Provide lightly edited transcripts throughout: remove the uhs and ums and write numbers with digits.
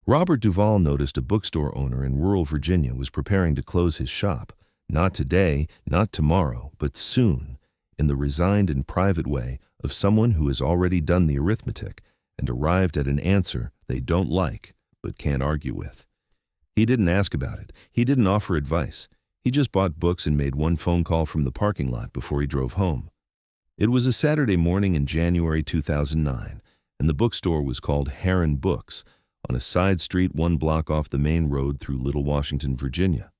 Robert Duvall noticed a bookstore owner in rural Virginia was preparing to close his shop. Not today, not tomorrow, but soon, in the resigned and private way of someone who has already done the arithmetic and arrived at an answer they don't like but can't argue with. He didn't ask about it. He didn't offer advice. He just bought books and made one phone call from the parking lot before he drove home. It was a Saturday morning in January 2009, and the bookstore was called Heron Books, on a side street 1 block off the main road through Little Washington, Virginia.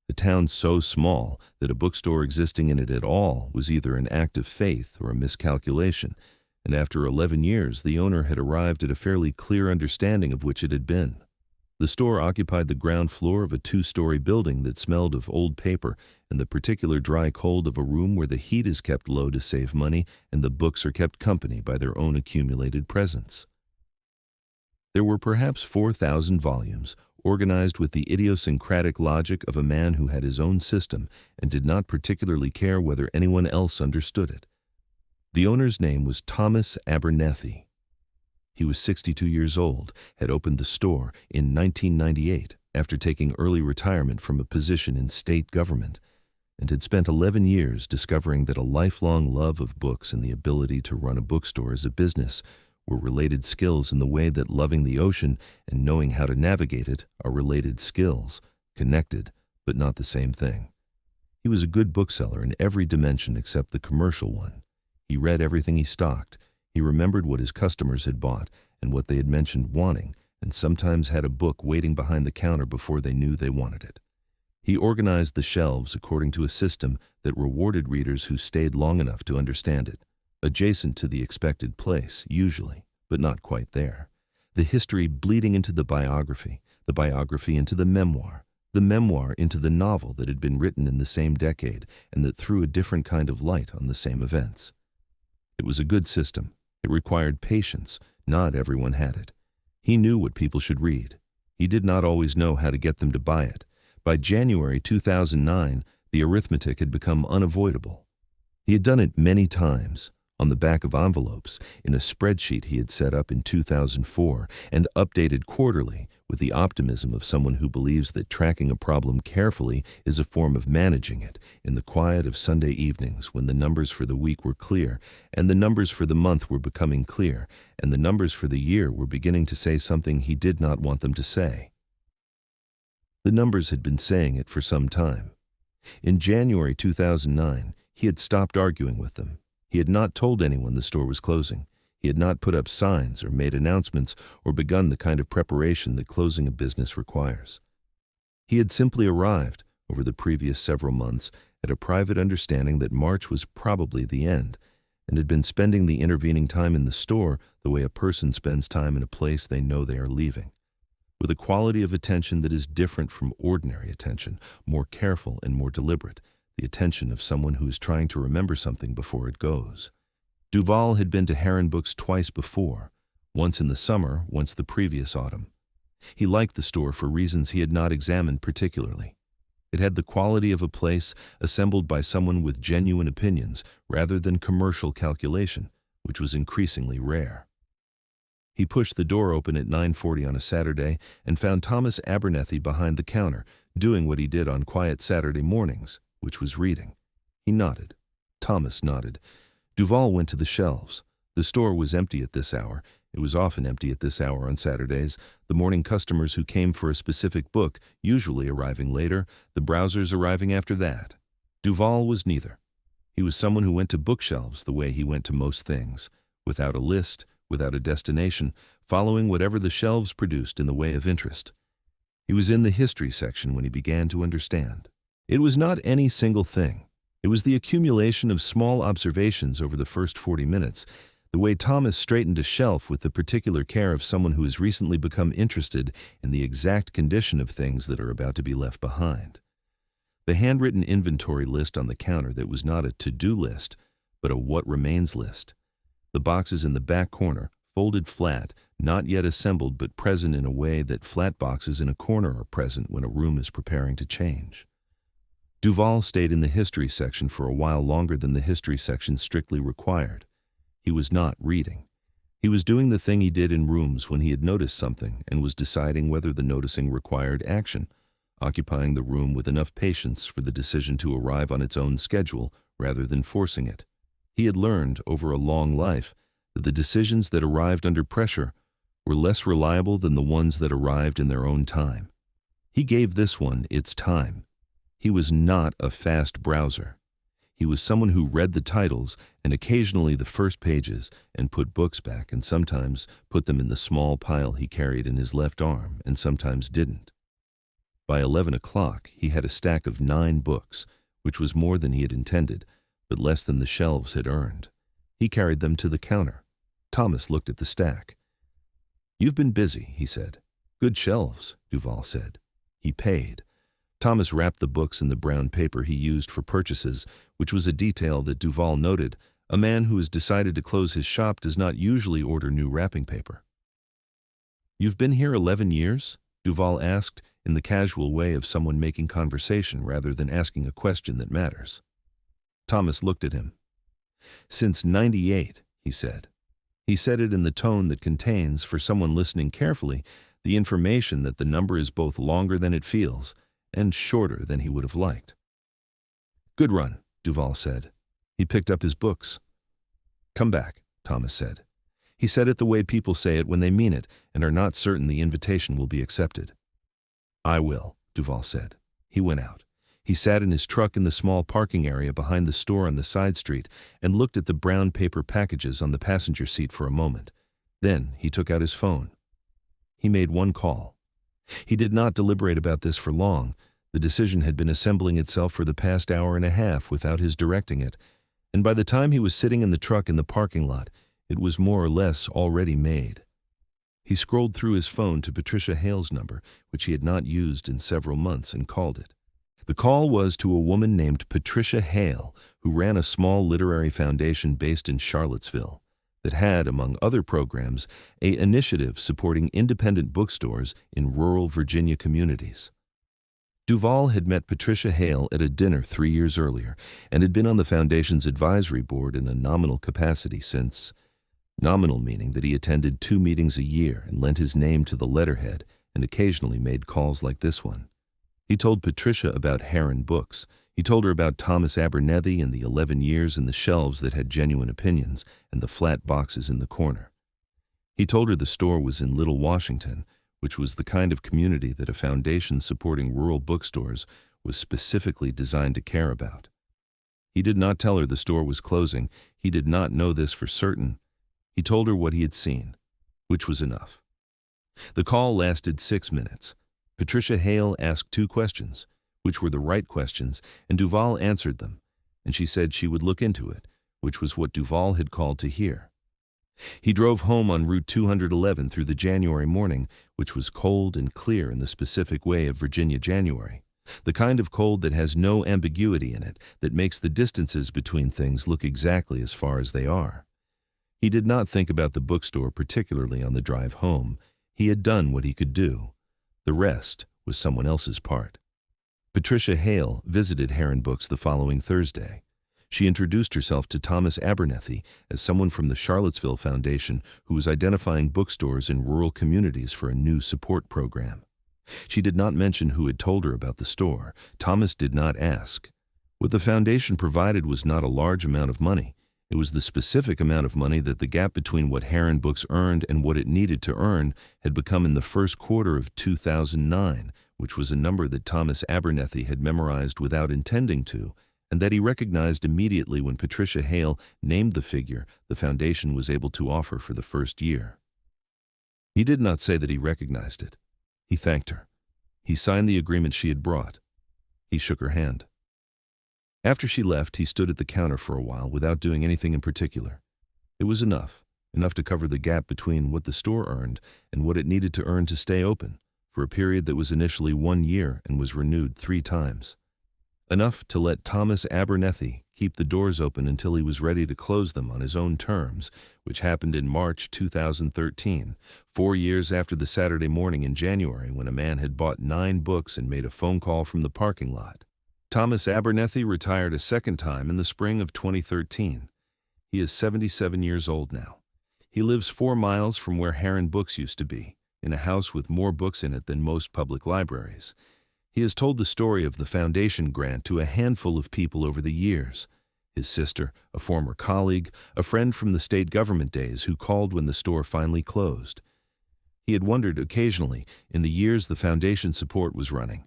A town so small that a bookstore existing in it at all was either an act of faith or a miscalculation, and after 11 years the owner had arrived at a fairly clear understanding of which it had been. The store occupied the ground floor of a 2-story building that smelled of old paper and the particular dry cold of a room where the heat is kept low to save money and the books are kept company by their own accumulated presence. There were perhaps 4,000 volumes, organized with the idiosyncratic logic of a man who had his own system and did not particularly care whether anyone else understood it. The owner's name was Thomas Abernethy. He was 62 years old, had opened the store in 1998 after taking early retirement from a position in state government, and had spent 11 years discovering that a lifelong love of books and the ability to run a bookstore as a business were related skills in the way that loving the ocean and knowing how to navigate it are related skills, connected, but not the same thing. He was a good bookseller in every dimension except the commercial one. He read everything he stocked. He remembered what his customers had bought and what they had mentioned wanting, and sometimes had a book waiting behind the counter before they knew they wanted it. He organized the shelves according to a system that rewarded readers who stayed long enough to understand it. Adjacent to the expected place, usually, but not quite there. The history bleeding into the biography into the memoir into the novel that had been written in the same decade and that threw a different kind of light on the same events. It was a good system. It required patience. Not everyone had it. He knew what people should read. He did not always know how to get them to buy it. By January 2009, the arithmetic had become unavoidable. He had done it many times, on the back of envelopes, in a spreadsheet he had set up in 2004 and updated quarterly with the optimism of someone who believes that tracking a problem carefully is a form of managing it in the quiet of Sunday evenings when the numbers for the week were clear and the numbers for the month were becoming clear and the numbers for the year were beginning to say something he did not want them to say. The numbers had been saying it for some time. In January 2009, he had stopped arguing with them. He had not told anyone the store was closing. He had not put up signs or made announcements or begun the kind of preparation that closing a business requires. He had simply arrived, over the previous several months, at a private understanding that March was probably the end, and had been spending the intervening time in the store the way a person spends time in a place they know they are leaving, with a quality of attention that is different from ordinary attention, more careful and more deliberate, the attention of someone who is trying to remember something before it goes. Duvall had been to Heron Books twice before, once in the summer, once the previous autumn. He liked the store for reasons he had not examined particularly. It had the quality of a place assembled by someone with genuine opinions rather than commercial calculation, which was increasingly rare. He pushed the door open at 9:40 on a Saturday and found Thomas Abernethy behind the counter, doing what he did on quiet Saturday mornings, which was reading. He nodded. Thomas nodded. Duvall went to the shelves. The store was empty at this hour. It was often empty at this hour on Saturdays, the morning customers who came for a specific book usually arriving later, the browsers arriving after that. Duvall was neither. He was someone who went to bookshelves the way he went to most things, without a list, without a destination, following whatever the shelves produced in the way of interest. He was in the history section when he began to understand. It was not any single thing. It was the accumulation of small observations over the first 40 minutes, the way Thomas straightened a shelf with the particular care of someone who has recently become interested in the exact condition of things that are about to be left behind. The handwritten inventory list on the counter that was not a to-do list, but a what remains list. The boxes in the back corner, folded flat, not yet assembled but present in a way that flat boxes in a corner are present when a room is preparing to change. Duvall stayed in the history section for a while longer than the history section strictly required. He was not reading. He was doing the thing he did in rooms when he had noticed something and was deciding whether the noticing required action, occupying the room with enough patience for the decision to arrive on its own schedule rather than forcing it. He had learned over a long life that the decisions that arrived under pressure were less reliable than the ones that arrived in their own time. He gave this one its time. He was not a fast browser. He was someone who read the titles and occasionally the first pages and put books back and sometimes put them in the small pile he carried in his left arm and sometimes didn't. By 11 o'clock, he had a stack of 9 books, which was more than he had intended, but less than the shelves had earned. He carried them to the counter. Thomas looked at the stack. "You've been busy," he said. "Good shelves," Duvall said. He paid. Thomas wrapped the books in the brown paper he used for purchases, which was a detail that Duvall noted. A man who has decided to close his shop does not usually order new wrapping paper. "You've been here 11 years?" Duvall asked, in the casual way of someone making conversation rather than asking a question that matters. Thomas looked at him. "Since '98, he said. He said it in the tone that contains, for someone listening carefully, the information that the number is both longer than it feels and shorter than he would have liked. "Good run," Duvall said. He picked up his books. "Come back," Thomas said. He said it the way people say it when they mean it and are not certain the invitation will be accepted. "I will," Duvall said. He went out. He sat in his truck in the small parking area behind the store on the side street and looked at the brown paper packages on the passenger seat for a moment. Then he took out his phone. He made one call. He did not deliberate about this for long. The decision had been assembling itself for the past hour and a half without his directing it, and by the time he was sitting in the truck in the parking lot, it was more or less already made. He scrolled through his phone to Patricia Hale's number, which he had not used in several months, and called it. The call was to a woman named Patricia Hale, who ran a small literary foundation based in Charlottesville that had, among other programs, an initiative supporting independent bookstores in rural Virginia communities. Duvall had met Patricia Hale at a dinner 3 years earlier and had been on the foundation's advisory board in a nominal capacity since. Nominal meaning that he attended 2 meetings a year and lent his name to the letterhead and occasionally made calls like this one. He told Patricia about Heron books. He told her about Thomas Abernethy and the 11 years in the shelves that had genuine opinions and the flat boxes in the corner. He told her the store was in Little Washington, which was the kind of community that a foundation supporting rural bookstores was specifically designed to care about. He did not tell her the store was closing. He did not know this for certain. He told her what he had seen, which was enough. The call lasted 6 minutes. Patricia Hale asked 2 questions, which were the right questions, and Duvall answered them, and she said she would look into it, which was what Duvall had called to hear. He drove home on Route 211 through the January morning, which was cold and clear in the specific way of Virginia January, the kind of cold that has no ambiguity in it, that makes the distances between things look exactly as far as they are. He did not think about the bookstore particularly on the drive home. He had done what he could do. The rest was someone else's part. Patricia Hale visited Heron Books the following Thursday. She introduced herself to Thomas Abernethy as someone from the Charlottesville Foundation who was identifying bookstores in rural communities for a new support program. She did not mention who had told her about the store. Thomas did not ask. What the foundation provided was not a large amount of money. It was the specific amount of money that the gap between what Heron Books earned and what it needed to earn had become in the first quarter of 2009, which was a number that Thomas Abernethy had memorized without intending to, and that he recognized immediately when Patricia Hale named the figure the foundation was able to offer for the first year. He did not say that he recognized it. He thanked her. He signed the agreement she had brought. He shook her hand. After she left, he stood at the counter for a while without doing anything in particular. It was enough to cover the gap between what the store earned and what it needed to earn to stay open, for a period that was initially 1 year and was renewed 3 times. Enough to let Thomas Abernethy keep the doors open until he was ready to close them on his own terms, which happened in March 2013, 4 years after the Saturday morning in January when a man had bought 9 books and made a phone call from the parking lot. Thomas Abernethy retired a second time in the spring of 2013. He is 77 years old now. He lives 4 miles from where Heron Books used to be, in a house with more books in it than most public libraries. He has told the story of the foundation grant to a handful of people over the years. His sister, a former colleague, a friend from the state government days who called when the store finally closed. He had wondered occasionally, in the years the foundation support was running,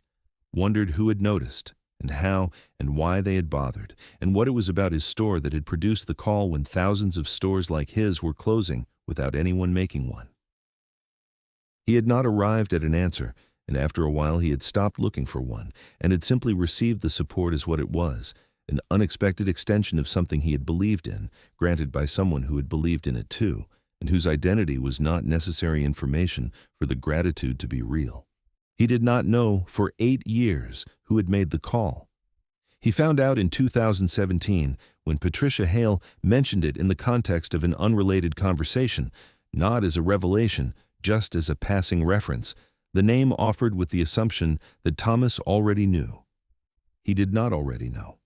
wondered who had noticed, and how and why they had bothered, and what it was about his store that had produced the call when thousands of stores like his were closing without anyone making one. He had not arrived at an answer, and after a while he had stopped looking for one, and had simply received the support as what it was, an unexpected extension of something he had believed in, granted by someone who had believed in it too, and whose identity was not necessary information for the gratitude to be real. He did not know for 8 years who had made the call. He found out in 2017 when Patricia Hale mentioned it in the context of an unrelated conversation, not as a revelation, just as a passing reference, the name offered with the assumption that Thomas already knew. He did not already know.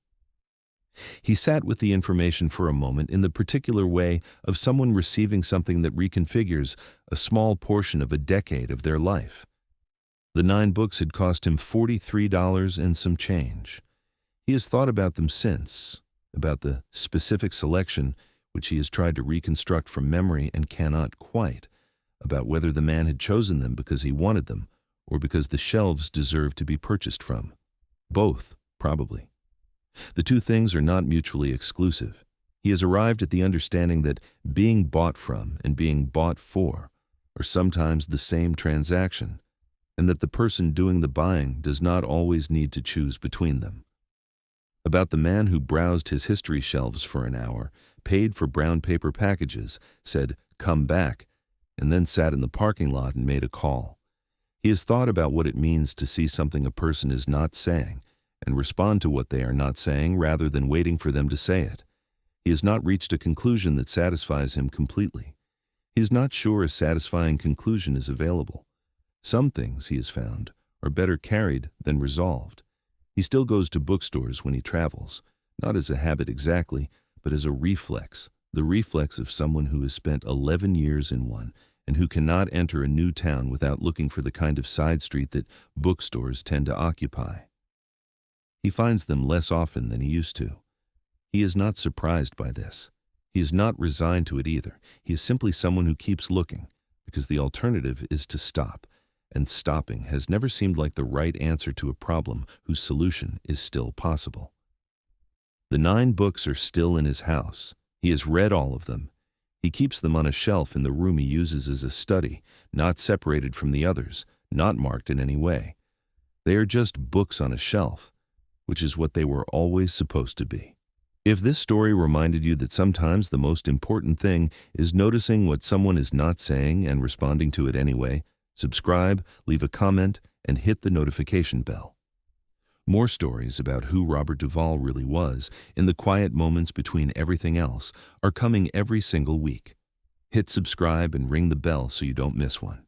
He sat with the information for a moment in the particular way of someone receiving something that reconfigures a small portion of a decade of their life. The 9 books had cost him $43 and some change. He has thought about them since, about the specific selection which he has tried to reconstruct from memory and cannot quite, about whether the man had chosen them because he wanted them or because the shelves deserved to be purchased from. Both, probably. The two things are not mutually exclusive. He has arrived at the understanding that being bought from and being bought for are sometimes the same transaction, and that the person doing the buying does not always need to choose between them. About the man who browsed his history shelves for an hour, paid for brown paper packages, said, "Come back," and then sat in the parking lot and made a call. He has thought about what it means to see something a person is not saying, and respond to what they are not saying rather than waiting for them to say it. He has not reached a conclusion that satisfies him completely. He is not sure a satisfying conclusion is available. Some things, he has found, are better carried than resolved. He still goes to bookstores when he travels, not as a habit exactly, but as a reflex, the reflex of someone who has spent 11 years in one and who cannot enter a new town without looking for the kind of side street that bookstores tend to occupy. He finds them less often than he used to. He is not surprised by this. He is not resigned to it either. He is simply someone who keeps looking, because the alternative is to stop, and stopping has never seemed like the right answer to a problem whose solution is still possible. The 9 books are still in his house. He has read all of them. He keeps them on a shelf in the room he uses as a study, not separated from the others, not marked in any way. They are just books on a shelf, which is what they were always supposed to be. If this story reminded you that sometimes the most important thing is noticing what someone is not saying and responding to it anyway, subscribe, leave a comment, and hit the notification bell. More stories about who Robert Duvall really was, in the quiet moments between everything else, are coming every single week. Hit subscribe and ring the bell so you don't miss one.